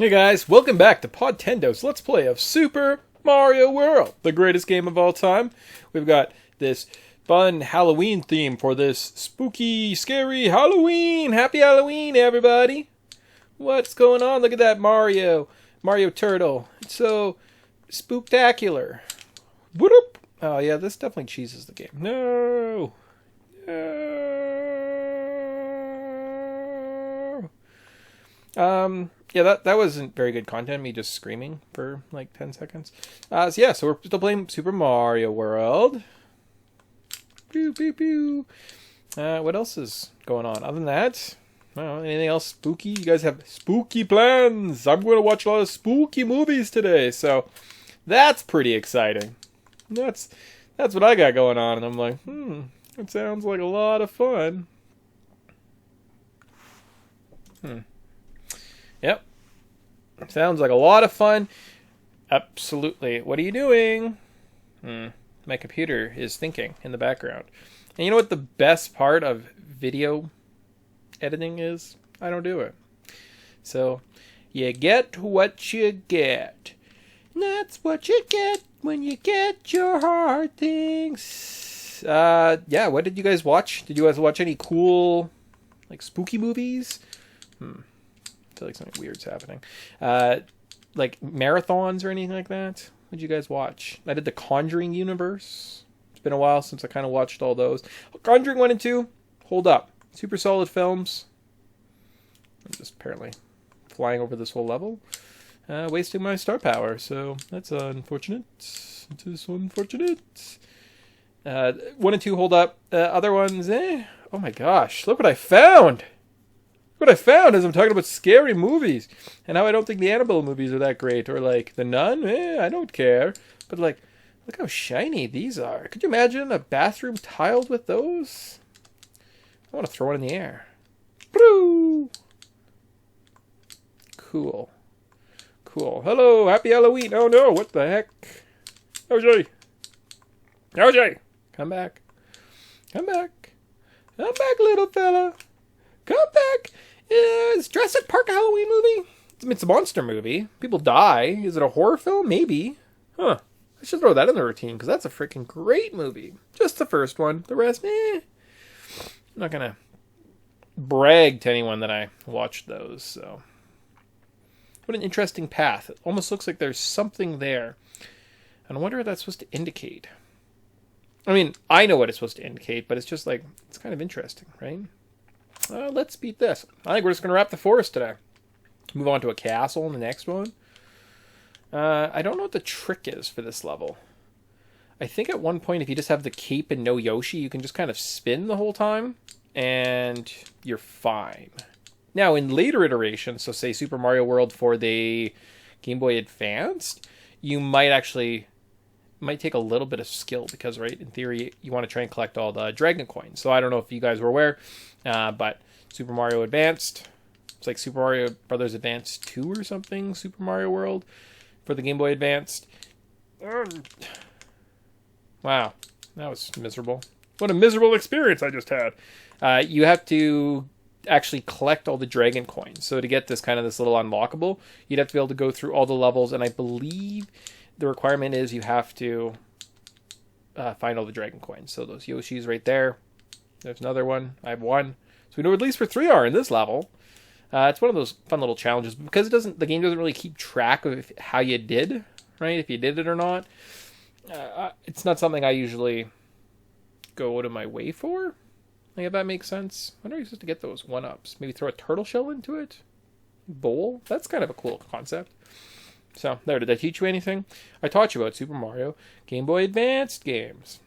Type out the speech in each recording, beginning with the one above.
Hey guys, welcome back to Podtendo's Let's Play of Super Mario World, the greatest game of all time. We've got this fun Halloween theme for this spooky, scary Halloween. Happy Halloween, everybody. What's going on? Look at that Mario Turtle. It's so spooktacular. Whoop. Oh yeah, this definitely cheeses the game. No. Yeah, that wasn't very good content, me just screaming for like 10 seconds. So we're still playing Super Mario World. Pew, pew, pew. What else is going on? Other than that, I don't know, anything else spooky? You guys have spooky plans? I'm going to watch a lot of spooky movies today, so that's pretty exciting. That's what I got going on, and I'm like, it sounds like a lot of fun. Yep. Sounds like a lot of fun. Absolutely. What are you doing? My computer is thinking in the background. And you know what the best part of video editing is? I don't do it. So, you get what you get. And that's what you get when you get your hard things. Yeah, what did you guys watch? Did you guys watch any cool, like, spooky movies? I feel like something weird's happening. Like marathons or anything like that? What did you guys watch? I did the Conjuring universe. It's been a while since I kind of watched all those. Conjuring 1 and 2, hold up. Super solid films. I'm just apparently flying over this whole level. Wasting my star power, so that's unfortunate. It is unfortunate. 1 and 2 hold up. Other ones, Oh my gosh, look what I found! What I found is I'm talking about scary movies and how I don't think the Annabelle movies are that great, or like The Nun, I don't care. But like, look how shiny these are. Could you imagine a bathroom tiled with those? I want to throw it in the air. Boo! Cool. Hello, happy Halloween. Oh no, what the heck? Yoshi! Come back, little fella. Come back. Is Jurassic Park a Halloween movie? It's a monster movie. People die. Is it a horror film? Maybe. I should throw that in the routine, because that's a freaking great movie. Just the first one. The rest, I'm not going to brag to anyone that I watched those, so. What an interesting path. It almost looks like there's something there. And I wonder what that's supposed to indicate. I mean, I know what it's supposed to indicate, but it's just like, it's kind of interesting, right? Let's beat this. I think we're just going to wrap the forest today. Move on to a castle in the next one. I don't know what the trick is for this level. I think at one point, if you just have the cape and no Yoshi, you can just kind of spin the whole time, and you're fine. Now, in later iterations, so say Super Mario World for the Game Boy Advanced, you might take a little bit of skill, because, right, in theory, you want to try and collect all the Dragon Coins. So I don't know if you guys were aware, but Super Mario Advanced, it's like Super Mario Brothers Advance 2 or something, Super Mario World, for the Game Boy Advanced. Wow, that was miserable. What a miserable experience I just had. You have to actually collect all the Dragon Coins. So to get this little unlockable, you'd have to be able to go through all the levels, and I believe the requirement is you have to find all the Dragon Coins. So those Yoshis right there. There's another one. I have one. So we know at least where 3 are in this level. It's one of those fun little challenges, because the game doesn't really keep track of how you did, right? If you did it or not. It's not something I usually go out of my way for. Like, if that makes sense. When are you supposed to get those 1-ups? Maybe throw a turtle shell into it? Bowl? That's kind of a cool concept. So, there, did I teach you anything? I taught you about Super Mario Game Boy Advanced games.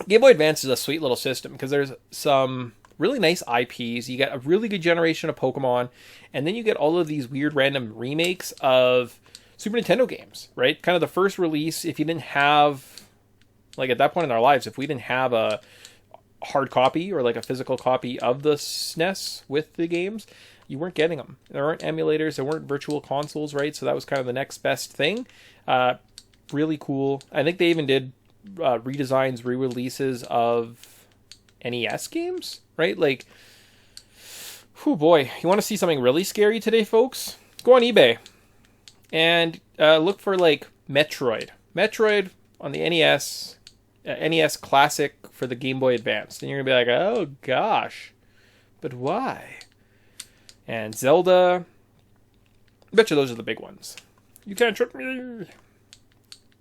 Game Boy Advance is a sweet little system, because there's some really nice IPs. You get a really good generation of Pokemon, and then you get all of these weird random remakes of Super Nintendo games, right? Kind of the first release, if you didn't have, like at that point in our lives, if we didn't have a hard copy or like a physical copy of the SNES with the games, you weren't getting them. There weren't emulators, there weren't virtual consoles, right? So that was kind of the next best thing. Really cool. I think they even did redesigns, re-releases of NES games, right? Like, oh boy, you want to see something really scary today, folks? Go on eBay. And look for like Metroid. Metroid on the NES, NES Classic for the Game Boy Advance. And you're going to be like, oh gosh, but why? And Zelda. I bet you those are the big ones. You can't trick me.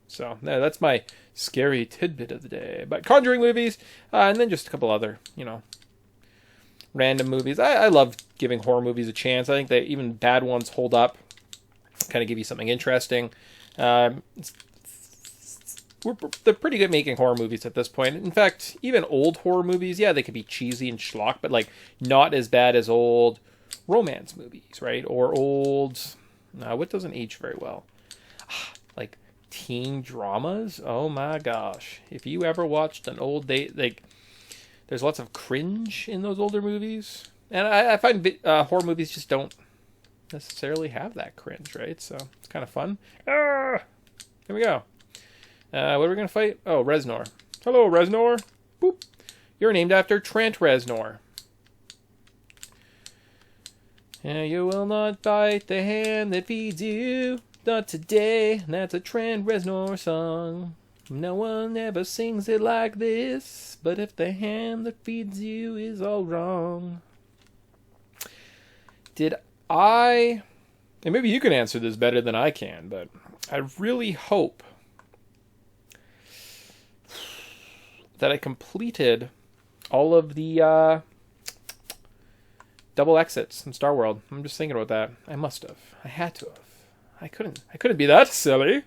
So, no, that's my scary tidbit of the day. But Conjuring movies, and then just a couple other, random movies. I love giving horror movies a chance. I think that even bad ones hold up. Kind of give you something interesting. They're pretty good making horror movies at this point. In fact, even old horror movies, yeah, they could be cheesy and schlock, but like not as bad as old romance movies, right? Or old, what doesn't age very well? Like teen dramas. Oh my gosh! If you ever watched an old there's lots of cringe in those older movies, and I find horror movies just don't necessarily have that cringe, right? So it's kind of fun. Here we go. What are we gonna fight? Oh, Reznor. Hello, Reznor. Boop. You're named after Trent Reznor. You will not bite the hand that feeds you. Not today. That's a Trent Reznor song. No one ever sings it like this. But if the hand that feeds you is all wrong. And maybe you can answer this better than I can, but I really hope that I completed all of the double exits in Star World. I'm just thinking about that. I must have. I had to have. I couldn't be that silly.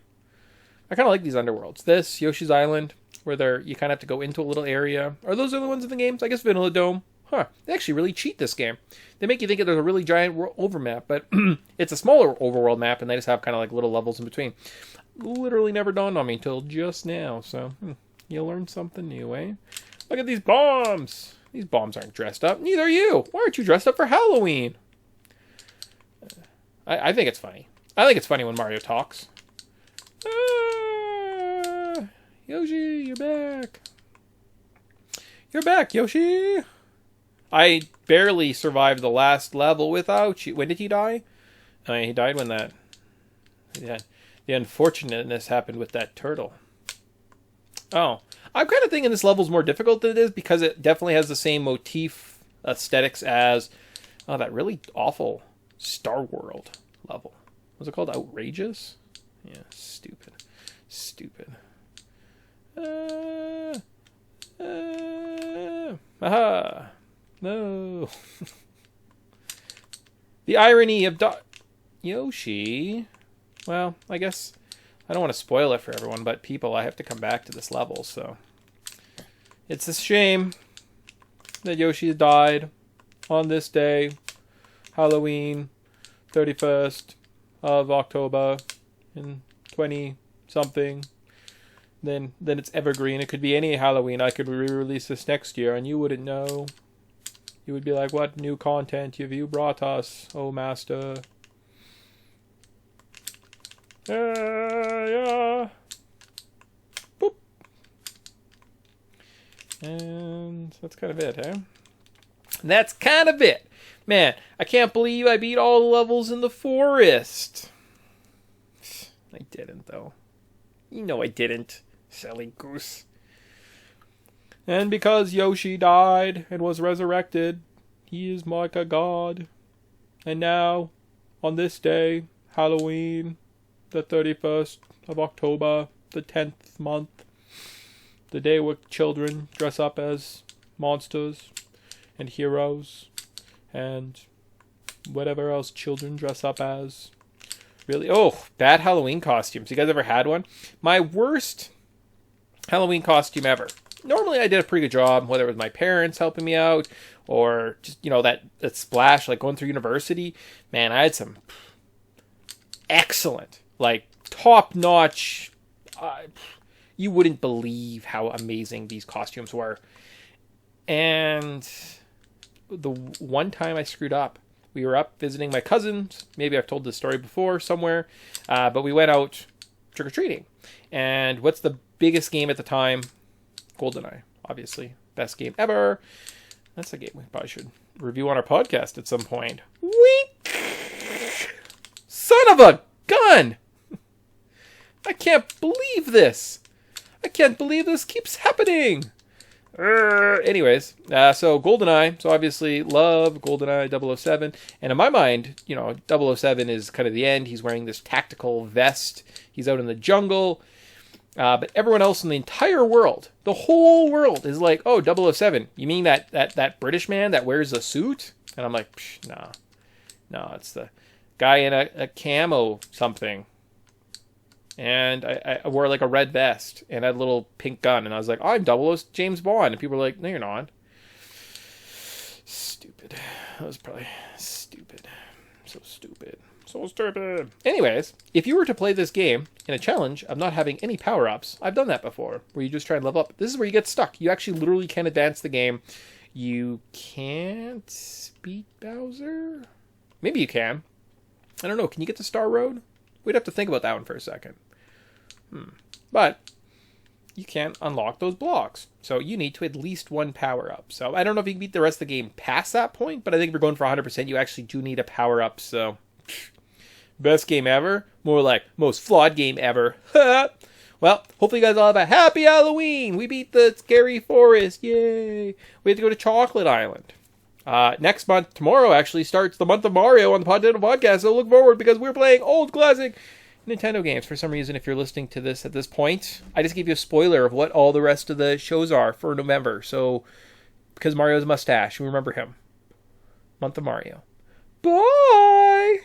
I kind of like these underworlds. This, Yoshi's Island, where you kind of have to go into a little area. Are those the other ones in the games? I guess Vanilla Dome. Huh. They actually really cheat this game. They make you think that there's a really giant overmap, but it's a smaller overworld map, and they just have kind of like little levels in between. Literally never dawned on me until just now, so you learn something new, eh? Look at these bombs! These bombs aren't dressed up. Neither are you! Why aren't you dressed up for Halloween? I think it's funny. I think it's funny when Mario talks. Yoshi, you're back. You're back, Yoshi! I barely survived the last level without you. When did he die? He died when the unfortunateness happened with that turtle. Oh. I'm kind of thinking this level's more difficult than it is because it definitely has the same motif aesthetics as that really awful Star World level. Was it called Outrageous? Yeah, stupid. Aha! No. The irony of Yoshi. Well, I guess I don't want to spoil it for everyone, but people, I have to come back to this level, so it's a shame that Yoshi died on this day, Halloween, 31st of October in 20-something. Then it's evergreen. It could be any Halloween. I could re-release this next year, and you wouldn't know. You would be like, what new content have you brought us, oh master? Yeah. Boop. And that's kind of it, eh? That's kind of it. Man, I can't believe I beat all the levels in the forest. I didn't, though. You know I didn't. Silly goose. And because Yoshi died and was resurrected, he is like a god. And now, on this day, Halloween, the 31st of October, the 10th month, the day where children dress up as monsters and heroes and whatever else children dress up as. Really? Oh, bad Halloween costumes. You guys ever had one? My worst Halloween costume ever. Normally I did a pretty good job, whether it was my parents helping me out or just, that splash, like going through university. Man, I had some excellent, like top-notch, you wouldn't believe how amazing these costumes were. And the one time I screwed up, we were up visiting my cousins. Maybe I've told this story before somewhere, but we went out trick-or-treating. And what's the biggest game at the time? GoldenEye, obviously. Best game ever. That's a game we probably should review on our podcast at some point. Wink! Son of a gun! I can't believe this. I can't believe this keeps happening. Anyways, so GoldenEye. So obviously love GoldenEye 007. And in my mind, 007 is kind of the end. He's wearing this tactical vest. He's out in the jungle. But everyone else in the entire world, the whole world, is like, oh, 007. You mean that British man that wears a suit? And I'm like, nah. No, it's the guy in a camo something. And I wore like a red vest and had a little pink gun. And I was like, oh, I'm 00 James Bond. And people were like, no, you're not. Stupid. That was probably stupid. So stupid. So stupid. Anyways, if you were to play this game in a challenge of not having any power-ups, I've done that before, where you just try and level up. This is where you get stuck. You actually literally can't advance the game. You can't beat Bowser? Maybe you can. I don't know. Can you get to Star Road? We'd have to think about that one for a second. But you can't unlock those blocks. So you need to at least one power-up. So I don't know if you can beat the rest of the game past that point, but I think if you're going for 100%, you actually do need a power-up. So best game ever? More like most flawed game ever. Well, hopefully you guys all have a happy Halloween. We beat the scary forest. Yay. We have to go to Chocolate Island. Next month, tomorrow actually starts the month of Mario on the Untitled Podcast, so look forward because we're playing old classic Nintendo games. For some reason, if you're listening to this at this point, I just gave you a spoiler of what all the rest of the shows are for November. So, because Mario's mustache, we remember him. Month of Mario. Bye!